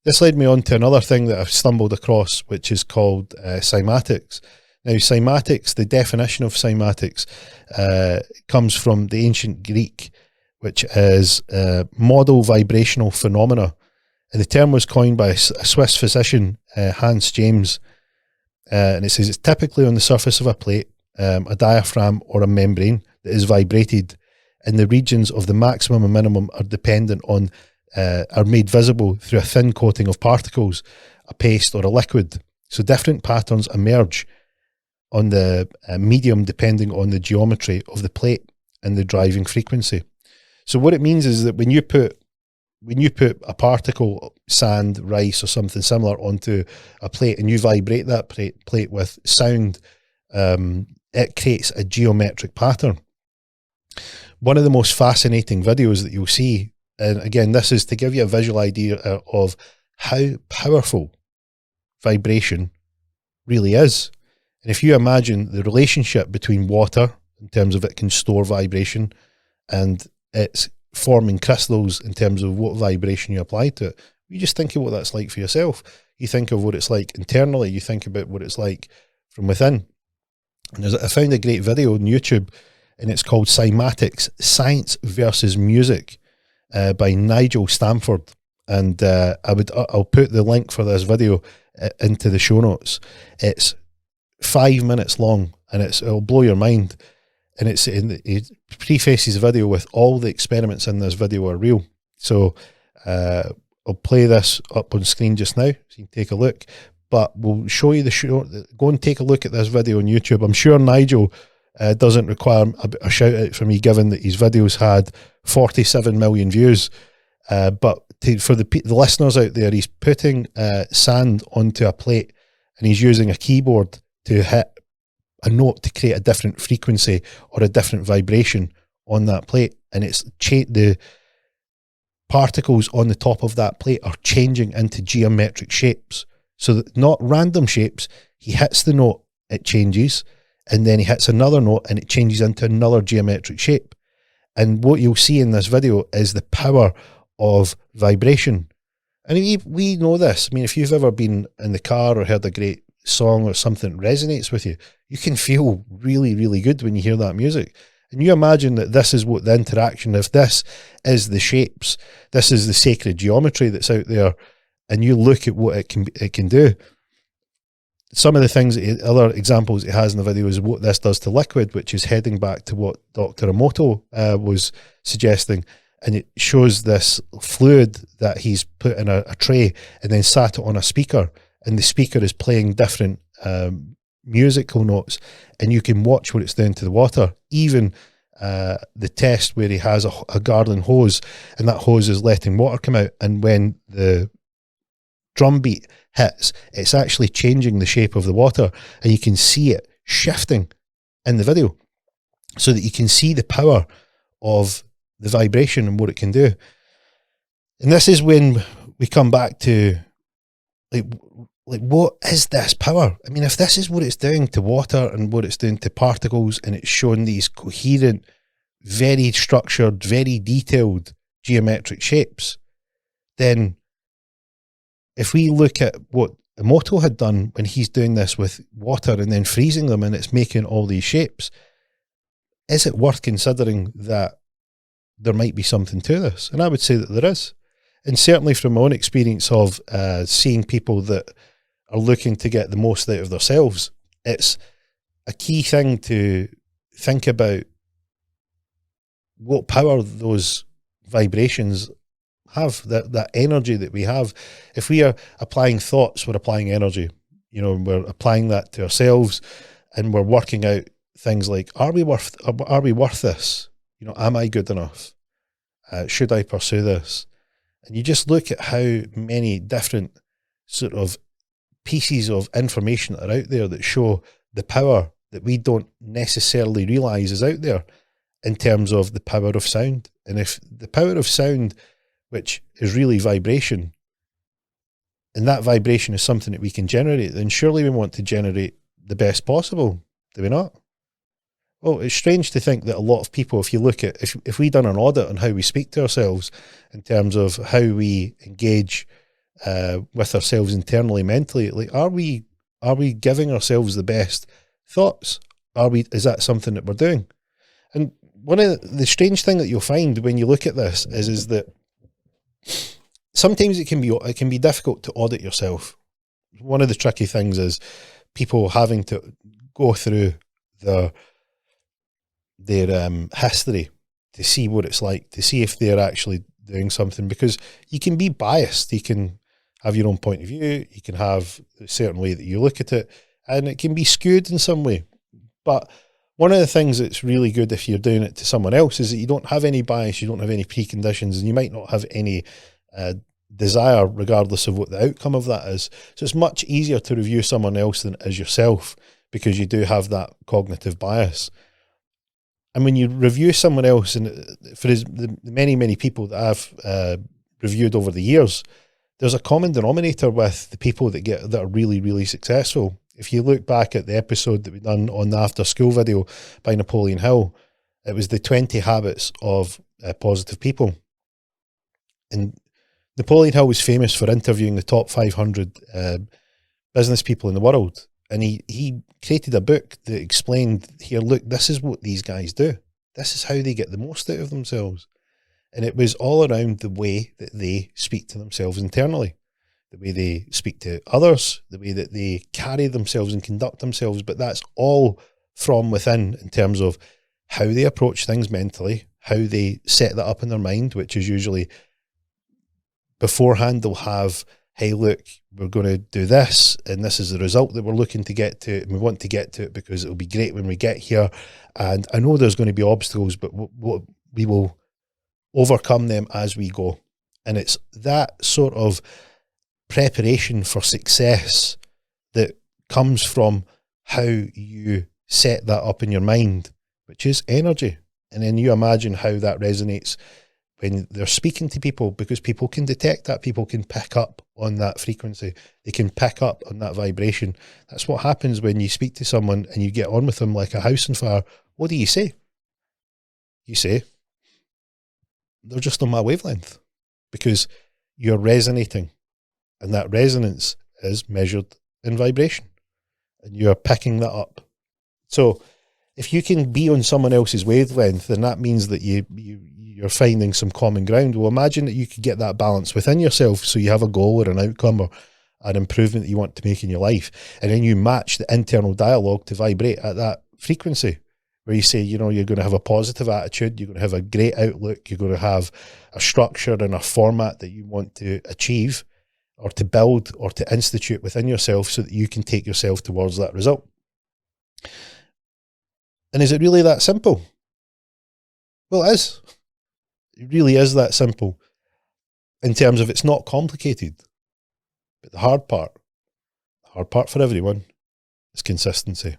This led me on to another thing that I've stumbled across, which is called cymatics. Now, cymatics, the definition of cymatics comes from the ancient Greek, which is model vibrational phenomena. And the term was coined by a Swiss physician, Hans James, and it says it's typically on the surface of a plate, a diaphragm or a membrane that is vibrated, and the regions of the maximum and minimum are dependent on, are made visible through a thin coating of particles, a paste or a liquid. So different patterns emerge on the medium depending on the geometry of the plate and the driving frequency. So what it means is that when you put a particle, sand, rice or something similar onto a plate and you vibrate that plate with sound, it creates a geometric pattern. One of the most fascinating videos that you'll see, and again, this is to give you a visual idea of how powerful vibration really is. And if you imagine the relationship between water, in terms of it can store vibration, and it's forming crystals in terms of what vibration you apply to it, you just think of what that's like for yourself. You think of what it's like internally, you think about what it's like from within. And I found a great video on YouTube, and it's called Cymatics, Science versus Music, by Nigel Stamford. And I'll put the link for this video into the show notes. It's 5 minutes long, and it'll blow your mind. And it prefaces the video with all the experiments in this video are real. So I'll play this up on screen just now, so you can take a look. But we'll show you the show. Go and take a look at this video on YouTube. I'm sure Nigel doesn't require a shout out from me, given that his videos had 47 million views. But for the listeners out there, he's putting sand onto a plate, and he's using a keyboard to hit a note to create a different frequency or a different vibration on that plate. And it's the particles on the top of that plate are changing into geometric shapes. So that, not random shapes. He hits the note, it changes, and then he hits another note and it changes into another geometric shape. And what you'll see in this video is the power of vibration. And we know this. I mean, if you've ever been in the car or heard a great song or something that resonates with you, you can feel really, really good when you hear that music. And you imagine that this is what the interaction, if this is the shapes, this is the sacred geometry that's out there, and you look at what it can do. Some of the things, other examples it has in the video is what this does to liquid, which is heading back to what Dr. Emoto was suggesting. And it shows this fluid that he's put in a tray and then sat it on a speaker, and the speaker is playing different musical notes, and you can watch what it's doing to the water. Even the test where he has a garden hose, and that hose is letting water come out, and when the drum beat hits, it's actually changing the shape of the water, and you can see it shifting in the video, so that you can see the power of the vibration and what it can do. And this is when we come back to like what is this power? I mean, if this is what it's doing to water and what it's doing to particles, and it's showing these coherent, very structured, very detailed geometric shapes, then if we look at what Emoto had done when he's doing this with water and then freezing them and it's making all these shapes, is it worth considering that there might be something to this? And I would say that there is. And certainly from my own experience of seeing people that are looking to get the most out of themselves, it's a key thing to think about what power those vibrations have, that energy that we have. If we are applying thoughts, we're applying energy. You know, we're applying that to ourselves, and we're working out things like, are we worth this? You know, am I good enough? Should I pursue this? And you just look at how many different sort of pieces of information that are out there that show the power that we don't necessarily realize is out there in terms of the power of sound. And if the power of sound, which is really vibration, and that vibration is something that we can generate, then surely we want to generate the best possible, do we not? Well, it's strange to think that a lot of people, if you look at, if we done an audit on how we speak to ourselves in terms of how we engage with ourselves internally, mentally. Like, are we giving ourselves the best thoughts? Is that something that we're doing? And one of the strange thing that you'll find when you look at this is that sometimes it can be difficult to audit yourself. One of the tricky things is people having to go through their history to see what it's like, to see if they're actually doing something, because you can be biased. You can have your own point of view. You can have a certain way that you look at it, and it can be skewed in some way. But one of the things that's really good if you're doing it to someone else is that you don't have any bias, you don't have any preconditions, and you might not have any desire regardless of what the outcome of that is. So it's much easier to review someone else than it is yourself, because you do have that cognitive bias. And when you review someone else, and for the many people that I've reviewed over the years, there's a common denominator with the people that are really, really successful. If you look back at the episode that we done on the after school video by Napoleon Hill, it was the 20 habits of positive people. And Napoleon Hill was famous for interviewing the top 500 business people in the world. And he created a book that explained, here, look, this is what these guys do. This is how they get the most out of themselves. And it was all around the way that they speak to themselves internally, the way they speak to others, the way that they carry themselves and conduct themselves. But that's all from within, in terms of how they approach things mentally, how they set that up in their mind, which is usually beforehand they'll have, hey, look, we're going to do this, and this is the result that we're looking to get to, and we want to get to it because it'll be great when we get here. And I know there's going to be obstacles, but we will overcome them as we go. And it's that sort of preparation for success that comes from how you set that up in your mind, which is energy. And then you imagine how that resonates when they're speaking to people, because people can detect that, people can pick up on that frequency, they can pick up on that vibration. That's what happens when you speak to someone and you get on with them like a house on fire. What do you say? You say, they're just on my wavelength, because you're resonating, and that resonance is measured in vibration, and you're picking that up. So if you can be on someone else's wavelength, then that means that you're finding some common ground. Well, imagine that you could get that balance within yourself, so you have a goal or an outcome or an improvement that you want to make in your life, and then you match the internal dialogue to vibrate at that frequency, where you say, you know, you're going to have a positive attitude, you're going to have a great outlook, you're going to have a structure and a format that you want to achieve or to build or to institute within yourself, so that you can take yourself towards that result. And is it really that simple? Well, it is. It really is that simple, in terms of it's not complicated. But the hard part for everyone is consistency.